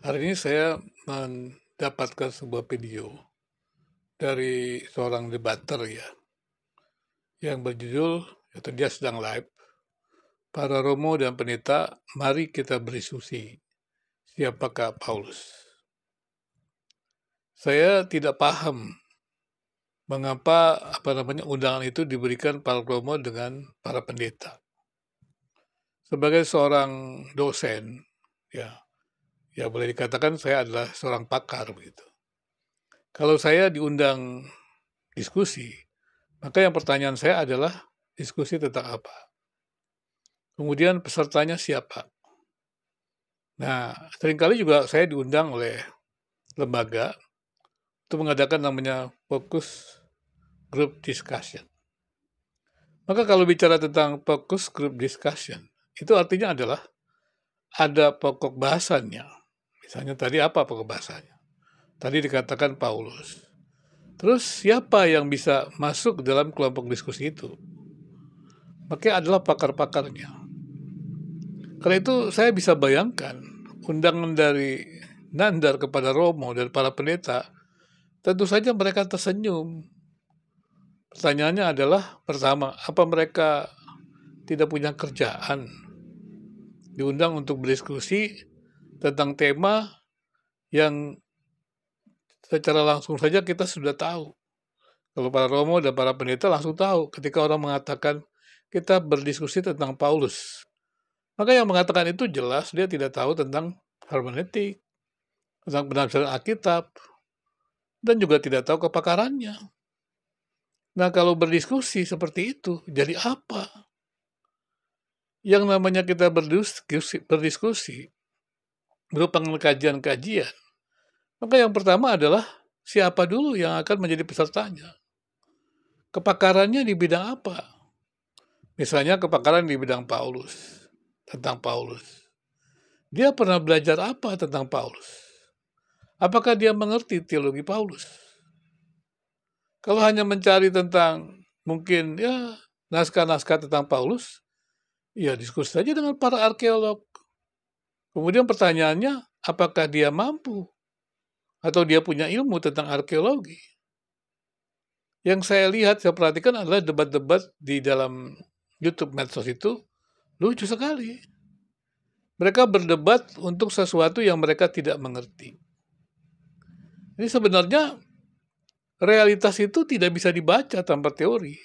Hari ini saya mendapatkan sebuah video dari seorang debater ya, yang berjudul, atau dia sedang live, "Para Romo dan Pendeta, mari kita berdiskusi, siapakah Paulus?" Saya tidak paham mengapa undangan itu diberikan para Romo dengan para pendeta. Sebagai seorang dosen, ya, ya boleh dikatakan saya adalah seorang pakar begitu. Kalau saya diundang diskusi, maka yang pertanyaan saya adalah diskusi tentang apa? Kemudian pesertanya siapa? Nah, seringkali juga saya diundang oleh lembaga untuk mengadakan namanya focus group discussion. Maka kalau bicara tentang focus group discussion, itu artinya adalah ada pokok bahasannya. Misalnya tadi apa pokok bahasannya? Tadi dikatakan Paulus. Terus siapa yang bisa masuk dalam kelompok diskusi itu? Maka adalah pakar-pakarnya. Karena itu saya bisa bayangkan undangan dari Nandar kepada Romo dan para pendeta, tentu saja mereka tersenyum. Pertanyaannya adalah, pertama, apa mereka tidak punya kerjaan? Diundang untuk berdiskusi tentang tema yang secara langsung saja kita sudah tahu. Kalau para Romo dan para pendeta langsung tahu ketika orang mengatakan kita berdiskusi tentang Paulus. Maka yang mengatakan itu jelas dia tidak tahu tentang hermeneutik, tentang penafsiran Alkitab, dan juga tidak tahu kepakarannya. Nah, kalau berdiskusi seperti itu, jadi apa? Yang namanya kita berdiskusi berupa kajian-kajian, maka yang pertama adalah siapa dulu yang akan menjadi pesertanya. Kepakarannya di bidang apa? Misalnya kepakaran di bidang Paulus, tentang Paulus. Dia pernah belajar apa tentang Paulus? Apakah dia mengerti teologi Paulus? Kalau hanya mencari tentang mungkin ya naskah-naskah tentang Paulus, ya diskusi saja dengan para arkeolog. Kemudian pertanyaannya, apakah dia mampu atau dia punya ilmu tentang arkeologi? Yang saya lihat, saya perhatikan adalah debat-debat di dalam YouTube medsos itu lucu sekali. Mereka berdebat untuk sesuatu yang mereka tidak mengerti. Ini sebenarnya realitas itu tidak bisa dibaca tanpa teori.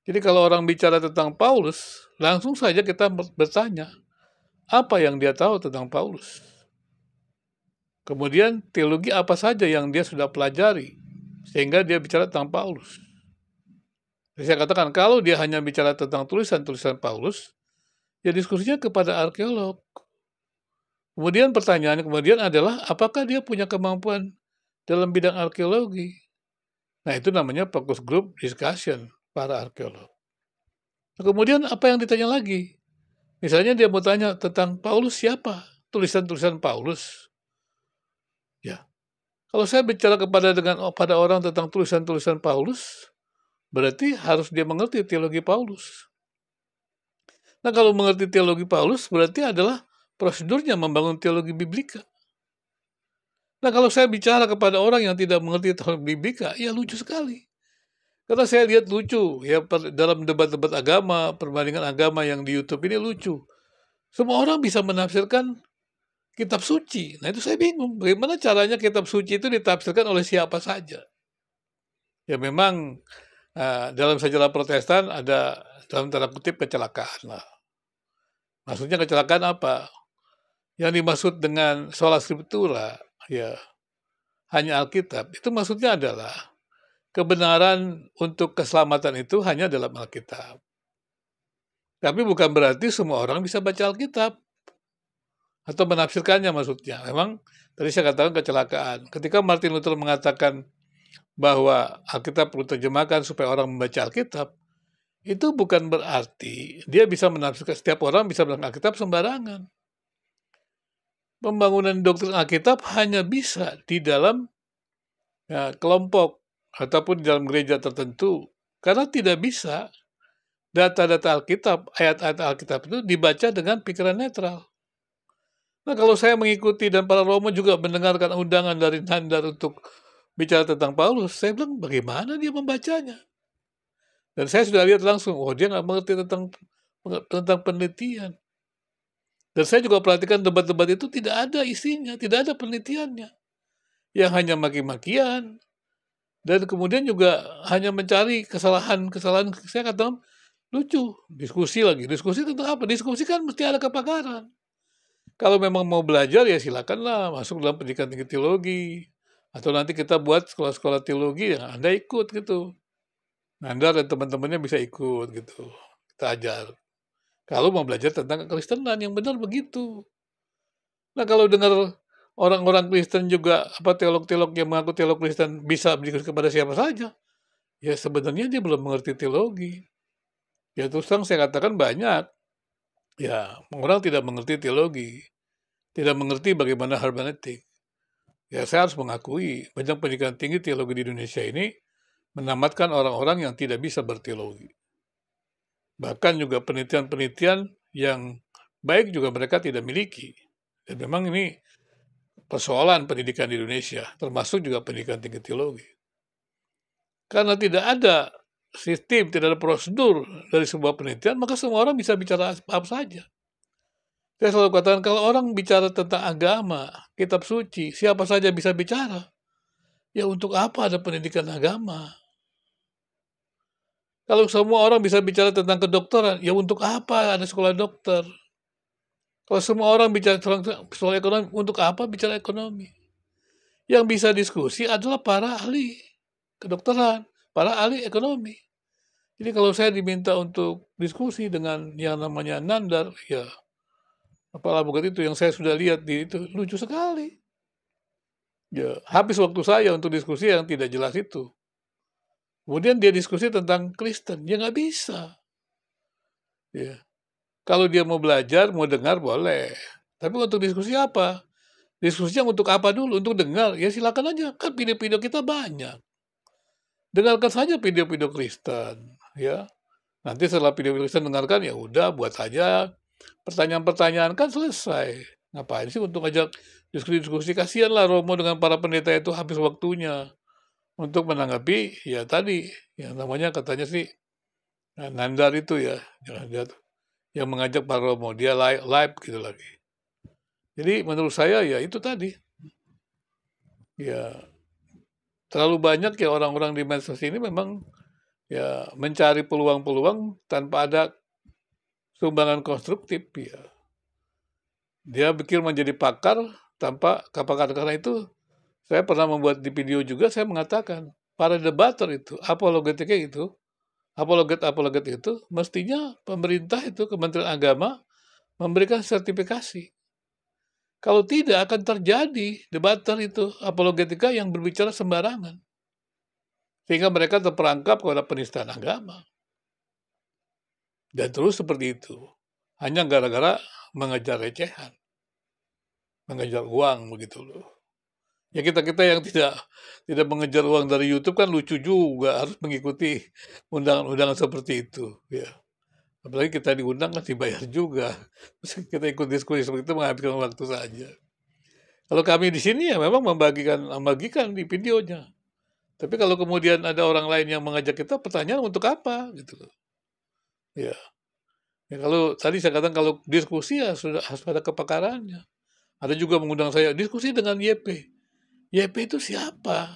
Jadi kalau orang bicara tentang Paulus, langsung saja kita bertanya, apa yang dia tahu tentang Paulus? Kemudian teologi apa saja yang dia sudah pelajari, sehingga dia bicara tentang Paulus. Jadi saya katakan, kalau dia hanya bicara tentang tulisan-tulisan Paulus, ya diskusinya kepada arkeolog. Kemudian pertanyaan kemudian adalah, apakah dia punya kemampuan dalam bidang arkeologi? Nah, itu namanya focus group discussion para arkeolog. Nah, kemudian apa yang ditanya lagi? Misalnya dia mau tanya tentang Paulus siapa? Tulisan-tulisan Paulus. Ya, kalau saya bicara pada orang tentang tulisan-tulisan Paulus, berarti harus dia mengerti teologi Paulus. Nah, kalau mengerti teologi Paulus, berarti adalah prosedurnya membangun teologi biblika. Nah, kalau saya bicara kepada orang yang tidak mengerti teologi biblika, ya lucu sekali. Karena saya lihat lucu, ya dalam debat-debat agama, perbandingan agama yang di YouTube ini lucu. Semua orang bisa menafsirkan kitab suci. Nah, itu saya bingung. Bagaimana caranya kitab suci itu ditafsirkan oleh siapa saja? Ya memang dalam sejarah Protestan ada dalam tanda kutip kecelakaan lah. Maksudnya kecelakaan apa? Yang dimaksud dengan sola scriptura, ya hanya Alkitab. Itu maksudnya adalah kebenaran untuk keselamatan itu hanya dalam Alkitab. Tapi bukan berarti semua orang bisa baca Alkitab atau menafsirkannya maksudnya. Memang tadi saya katakan kecelakaan. Ketika Martin Luther mengatakan bahwa Alkitab perlu terjemahkan supaya orang membaca Alkitab, itu bukan berarti dia bisa menafsirkan, setiap orang bisa menafsirkan Alkitab sembarangan. Pembangunan doktrin Alkitab hanya bisa di dalam kelompok ataupun di dalam gereja tertentu, karena tidak bisa data-data Alkitab, ayat-ayat Alkitab itu dibaca dengan pikiran netral. Nah, kalau saya mengikuti dan para romo juga mendengarkan undangan dari Nandar untuk bicara tentang Paulus, saya bilang, bagaimana dia membacanya? Dan saya sudah lihat langsung, oh dia nggak mengerti tentang penelitian. Dan saya juga perhatikan debat-debat itu tidak ada isinya, tidak ada penelitiannya. Yang hanya maki-makian, dan kemudian juga hanya mencari kesalahan-kesalahan. Saya katakan, lucu, diskusi lagi. Diskusi tentang apa? Diskusi kan mesti ada kepakaran. Kalau memang mau belajar, ya silakanlah masuk dalam pendidikan tinggi teologi. Atau nanti kita buat sekolah-sekolah teologi yang Anda ikut gitu. Anda dan teman-temannya bisa ikut gitu. Kita ajar. Kalau mau belajar tentang kekristenan, yang benar begitu. Nah, kalau dengar orang-orang Kristen juga, teolog-teolog yang mengaku teolog Kristen bisa berdiskusi kepada siapa saja, ya sebenarnya dia belum mengerti teologi. Ya terus terang saya katakan banyak, ya orang tidak mengerti teologi, tidak mengerti bagaimana hermeneutik. Ya saya harus mengakui, banyak pendidikan tinggi teologi di Indonesia ini menamatkan orang-orang yang tidak bisa berteologi. Bahkan juga penelitian-penelitian yang baik juga mereka tidak miliki. Dan memang ini persoalan pendidikan di Indonesia, termasuk juga pendidikan tinggi teologi. Karena tidak ada sistem, tidak ada prosedur dari sebuah penelitian, maka semua orang bisa bicara apa saja. Saya selalu katakan, kalau orang bicara tentang agama, kitab suci, siapa saja bisa bicara. Ya untuk apa ada pendidikan agama? Kalau semua orang bisa bicara tentang kedokteran, ya untuk apa ada sekolah dokter? Kalau semua orang bicara soal ekonomi, untuk apa bicara ekonomi? Yang bisa diskusi adalah para ahli kedokteran, para ahli ekonomi. Jadi kalau saya diminta untuk diskusi dengan yang namanya Nandar, ya apalah bukan itu yang saya sudah lihat di itu, lucu sekali. Ya, habis waktu saya untuk diskusi yang tidak jelas itu. Kemudian dia diskusi tentang Kristen, ya nggak bisa. Ya. Kalau dia mau belajar, mau dengar, boleh. Tapi untuk diskusi apa? Diskusinya untuk apa dulu? Untuk dengar? Ya silakan aja. Kan video-video kita banyak. Dengarkan saja video-video Kristen. Ya. Nanti setelah video Kristen dengarkan, ya udah buat saja pertanyaan-pertanyaan, kan selesai. Ngapain sih untuk ajak diskusi-diskusi? Kasihanlah Romo dengan para pendeta itu habis waktunya untuk menanggapi ya tadi yang namanya katanya sih Nandar itu ya, yang mengajak para Romo, dia live gitu lagi. Jadi menurut saya ya itu tadi, ya terlalu banyak ya orang-orang di medsos ini memang ya mencari peluang-peluang tanpa ada sumbangan konstruktif ya. Dia pikir menjadi pakar tanpa kepakaran. Karena itu saya pernah membuat di video juga, saya mengatakan para debater itu, apologet itu mestinya pemerintah itu, Kementerian Agama memberikan sertifikasi. Kalau tidak akan terjadi debater itu, apologetika yang berbicara sembarangan. Sehingga mereka terperangkap kepada penistaan agama. Dan terus seperti itu. Hanya gara-gara mengejar recehan. Mengejar uang begitu loh. Ya kita-kita yang tidak mengejar uang dari YouTube kan lucu juga, harus mengikuti undangan-undangan seperti itu. Ya. Apalagi kita diundang kan dibayar juga. Terus kita ikut diskusi seperti itu menghabiskan waktu saja. Kalau kami di sini ya memang membagikan di videonya. Tapi kalau kemudian ada orang lain yang mengajak kita, pertanyaan untuk apa gitu loh. Ya. Ya kalau tadi saya katakan kalau diskusi ya sudah harus ada kepakarannya. Ada juga mengundang saya diskusi dengan YP. YP itu siapa?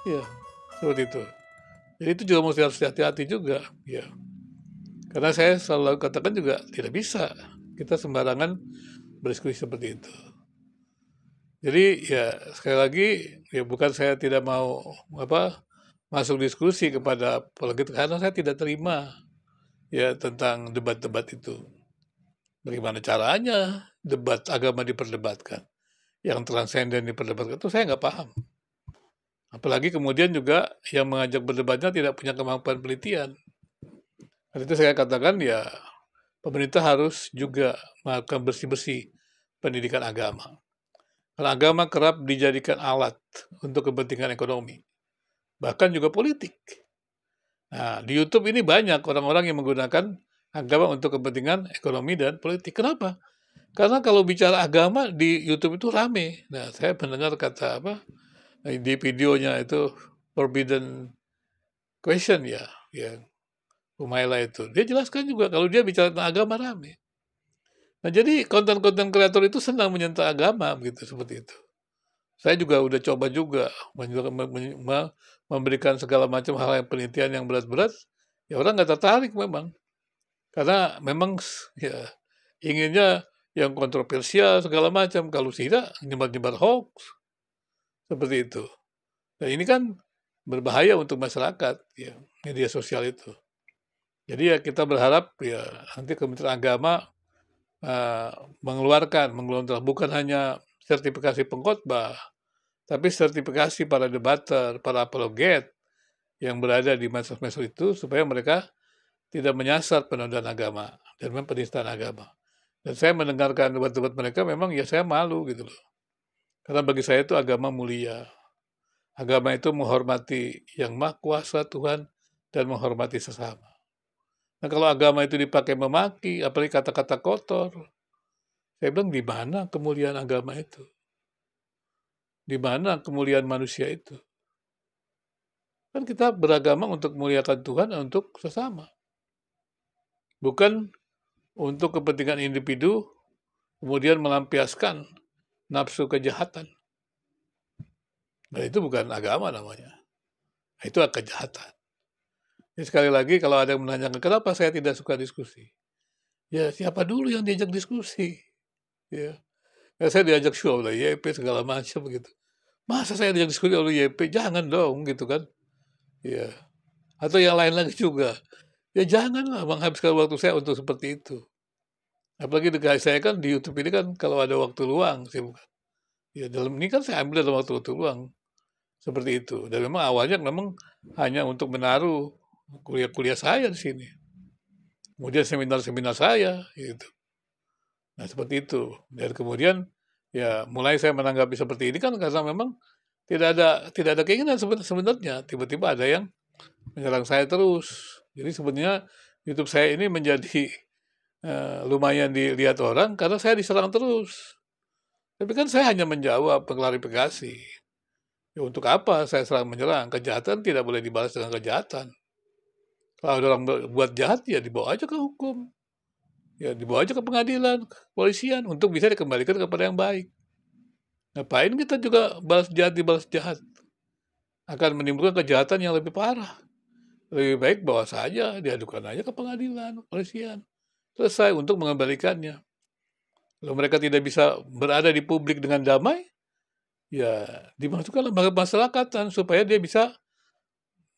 Ya, seperti itu. Jadi itu juga mesti harus hati-hati juga. Ya. Karena saya selalu katakan juga tidak bisa kita sembarangan berdiskusi seperti itu. Jadi ya sekali lagi ya bukan saya tidak mau masuk diskusi kepada apologet karena saya tidak terima ya tentang debat-debat itu. Bagaimana caranya debat agama diperdebatkan, yang transenden diperdebatkan itu saya nggak paham. Apalagi kemudian juga yang mengajak berdebatnya tidak punya kemampuan penelitian. Karena itu saya katakan ya pemerintah harus juga melakukan bersih-bersih pendidikan agama. Karena agama kerap dijadikan alat untuk kepentingan ekonomi, bahkan juga politik. Nah, di YouTube ini banyak orang-orang yang menggunakan agama untuk kepentingan ekonomi dan politik. Kenapa? Karena kalau bicara agama di YouTube itu rame. Nah, saya mendengar kata di videonya itu forbidden question ya, yang Humaira itu. Dia jelaskan juga kalau dia bicara tentang agama rame. Nah, jadi konten-konten kreator itu senang menyentuh agama begitu, seperti itu. Saya juga udah coba juga memberikan segala macam hal yang penelitian yang berat-berat, ya orang nggak tertarik memang. Karena memang ya inginnya yang kontroversial segala macam, kalau tidak nyebar-nyebar hoax, seperti itu. Nah, ini kan berbahaya untuk masyarakat ya, media sosial itu. Jadi ya kita berharap ya nanti Kementerian Agama uh, mengeluarkan bukan hanya sertifikasi pengkhotbah, tapi sertifikasi para debater, para apologet yang berada di medsos-medsos itu supaya mereka tidak menyasar penodaan agama dan penistaan agama. Dan saya mendengarkan debat-debat mereka memang ya saya malu gitu loh. Karena bagi saya itu agama mulia. Agama itu menghormati yang maha kuasa Tuhan dan menghormati sesama. Nah kalau agama itu dipakai memaki, apalagi kata-kata kotor, saya bilang di mana kemuliaan agama itu? Di mana kemuliaan manusia itu? Kan kita beragama untuk memuliakan Tuhan dan untuk sesama. Bukan untuk kepentingan individu, kemudian melampiaskan nafsu kejahatan. Nah itu bukan agama namanya. Itu kejahatan. Jadi sekali lagi kalau ada yang menanyakan kenapa saya tidak suka diskusi. Ya siapa dulu yang diajak diskusi? Ya, saya diajak show oleh YP segala macam gitu. Masa saya diajak diskusi oleh YP? Jangan dong gitu kan. Ya. Atau yang lain lagi juga. Ya janganlah menghabiskan waktu saya untuk seperti itu. Apalagi dengan saya kan di YouTube ini kan kalau ada waktu luang sih bukan. Ya dalam ini kan saya ambil dalam waktu-waktu luang. Seperti itu. Dan memang awalnya memang hanya untuk menaruh kuliah-kuliah saya di sini. Kemudian seminar-seminar saya gitu. Nah, seperti itu. Dan kemudian ya mulai saya menanggapi seperti ini kan karena memang tidak ada keinginan sebenarnya. Tiba-tiba ada yang menyerang saya terus. Jadi sebenarnya YouTube saya ini menjadi lumayan dilihat orang karena saya diserang terus. Tapi kan saya hanya menjawab, mengklarifikasi. Ya, untuk apa saya serang menyerang? Kejahatan tidak boleh dibalas dengan kejahatan. Kalau ada orang buat jahat, ya dibawa aja ke hukum. Ya dibawa aja ke pengadilan, ke kepolisian, untuk bisa dikembalikan kepada yang baik. Ngapain kita juga balas jahat dibalas jahat? Akan menimbulkan kejahatan yang lebih parah. Lebih baik bawa saja, diadukan aja ke pengadilan, kepolisian. Selesai untuk mengembalikannya. Kalau mereka tidak bisa berada di publik dengan damai, ya dimasukkan lembaga masyarakatan supaya dia bisa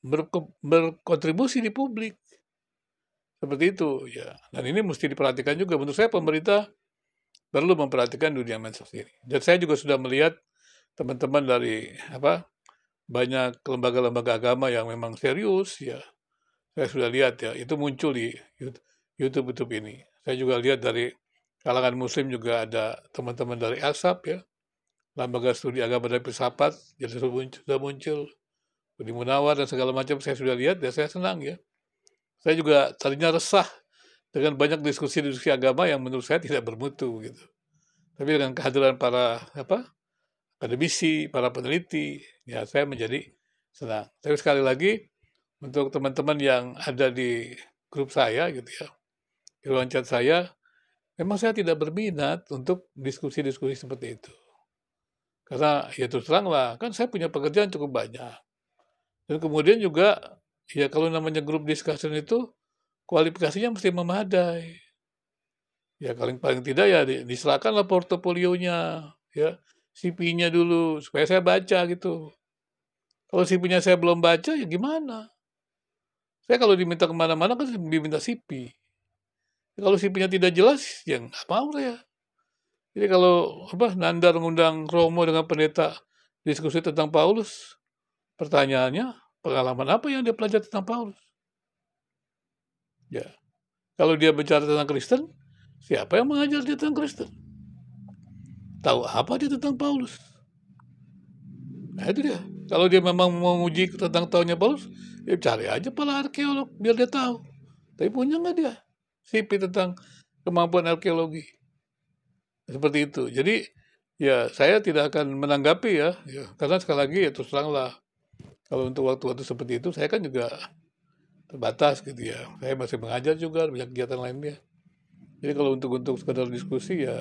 berkontribusi di publik. Seperti itu ya. Dan ini mesti diperhatikan juga. Menurut saya pemerintah perlu memperhatikan dunia medsos ini. Dan saya juga sudah melihat teman-teman dari banyak lembaga-lembaga agama yang memang serius ya. Saya sudah lihat ya, itu muncul di YouTube ini. Saya juga lihat dari kalangan muslim juga ada teman-teman dari ASAP ya. Lembaga Studi Agama dan Filsafat jadi sudah muncul. Budi Munawar dan segala macam saya sudah lihat dan saya senang ya. Saya juga tadinya resah dengan banyak diskusi-diskusi agama yang menurut saya tidak bermutu gitu. Tapi dengan kehadiran para akademisi, para peneliti, ya saya menjadi senang. Tapi sekali lagi untuk teman-teman yang ada di grup saya gitu ya, di ruang chat saya, memang saya tidak berminat untuk diskusi-diskusi seperti itu. Karena ya terus terang lah, kan saya punya pekerjaan cukup banyak. Dan kemudian juga, ya kalau namanya grup discussion itu, kualifikasinya mesti memadai. Ya paling tidak ya diserahkanlah portofolionya, ya CV-nya dulu, supaya saya baca gitu. Kalau CV-nya saya belum baca, ya gimana? Saya kalau diminta kemana-mana kan diminta CV. Kalau CV-nya tidak jelas, ya nggak mau saya. Jadi kalau Nandar ngundang Romo dengan pendeta diskusi tentang Paulus, pertanyaannya, pengalaman apa yang dia pelajari tentang Paulus? Ya, kalau dia bicara tentang Kristen, siapa yang mengajar dia tentang Kristen? Tahu apa dia tentang Paulus? Nah itu dia. Kalau dia memang mau uji tentang tahunnya Paulus, ya cari aja para arkeolog biar dia tahu. Tapi punya nggak dia CV tentang kemampuan arkeologi? Seperti itu. Jadi, ya saya tidak akan menanggapi ya, karena sekali lagi ya terus teranglah, kalau untuk waktu-waktu seperti itu saya kan juga terbatas gitu ya. Saya masih mengajar juga, banyak kegiatan lainnya. Jadi kalau untuk sekedar diskusi ya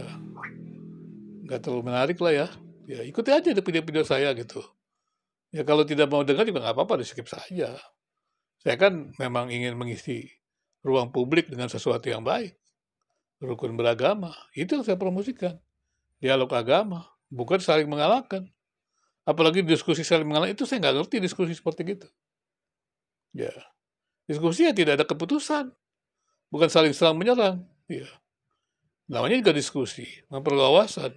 nggak terlalu menarik lah ya. Ya ikuti aja deh video-video saya gitu. Ya kalau tidak mau dengar juga nggak apa-apa, di-skip saja. Saya kan memang ingin mengisi ruang publik dengan sesuatu yang baik, rukun beragama, itu yang saya promosikan. Dialog agama, bukan saling mengalahkan. Apalagi diskusi saling mengalahkan, itu saya nggak ngerti diskusi seperti itu. Ya, diskusi ya tidak ada keputusan, bukan saling serang menyerang. Ya, namanya juga diskusi, memperluas wawasan.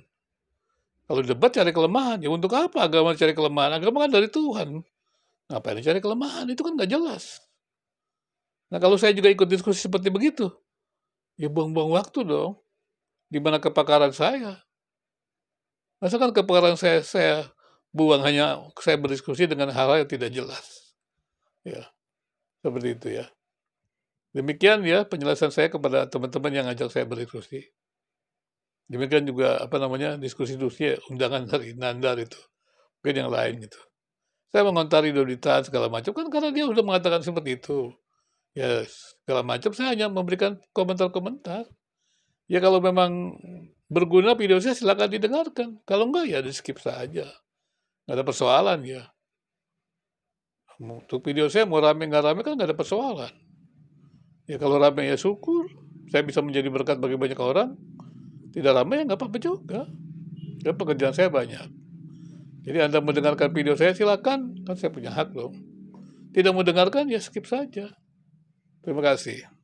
Kalau debat cari kelemahan, ya untuk apa agama cari kelemahan? Agama kan dari Tuhan. Ngapain cari kelemahan? Itu kan nggak jelas. Nah kalau saya juga ikut diskusi seperti begitu, ya buang-buang waktu dong. Di mana kepakaran saya? Masa kan kepakaran saya buang hanya saya berdiskusi dengan hal-hal yang tidak jelas. Ya, seperti itu ya. Demikian ya penjelasan saya kepada teman-teman yang ngajak saya berdiskusi. Demikian juga apa namanya diskusi-diskusi undangan dari Nandar itu, mungkin yang lain gitu. Saya mengontari Doditan segala macam kan karena dia sudah mengatakan seperti itu. Ya segala macam saya hanya memberikan komentar-komentar. Ya kalau memang berguna video saya silakan didengarkan. Kalau enggak ya di-skip saja. Nggak ada persoalan ya. Untuk video saya mau rame nggak rame kan nggak ada persoalan. Ya kalau rame ya syukur. Saya bisa menjadi berkat bagi banyak orang. Tidak rame ya nggak apa-apa juga. Dan pekerjaan saya banyak. Jadi Anda mendengarkan video saya silakan. Kan saya punya hak dong. Tidak mau dengarkan ya skip saja. Terima kasih.